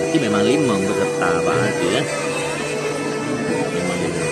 Ini memang limang beserta banget ya. Memang limang.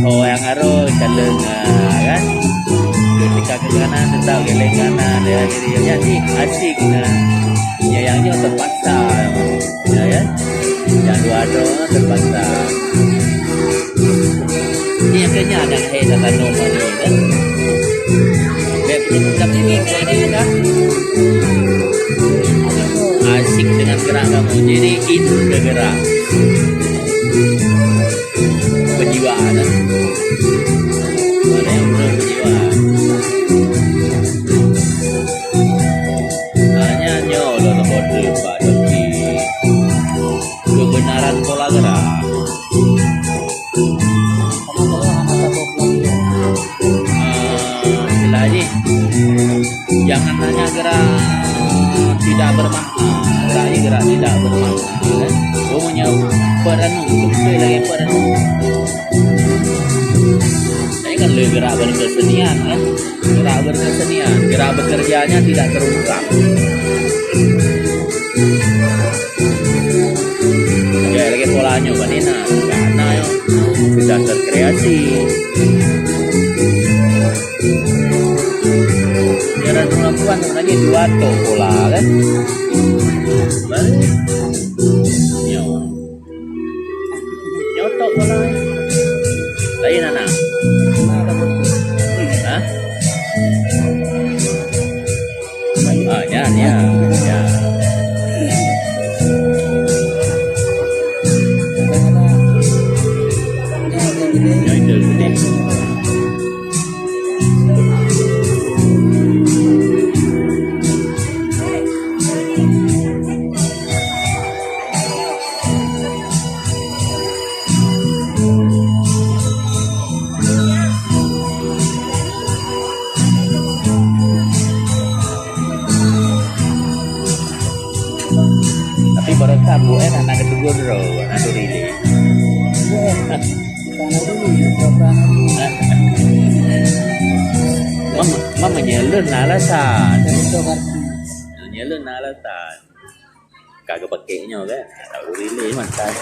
Oh yang aro caleng kan ketika ke kanan tetap geleng kanan ya jadi asik nyayangnya terpaksa ya yang dua terpaksa ini yang kayaknya ada kaitan nomor ini kan belum ini kan asik dengan gerak kamu jadi itu gerak penjiwaan mana yang berpenjiwaan hanya nyolong kode Pak Doki kebenaran pola gerak lagi jangan hanya gerak tidak bermakna gerak tidak bermakna kan punya perenung betul lagi perenung boleh gerak berkesenian kan, gerak berkesenian, gerak bekerjanya tidak terungkap. Kayak lagi polanya banina, karena yo sudah terkreasi. Jalan perempuan sebenarnya dua to pola kan, balik, nyotok pola, lain anak. Hah? Ah, ya. Ya itu gede. Tapi baru tahu anak kedua dulu, anak ini. Mama nyelun alasan. Nyelun alasan. Kagak pakainya kan. Tahu ini mantan.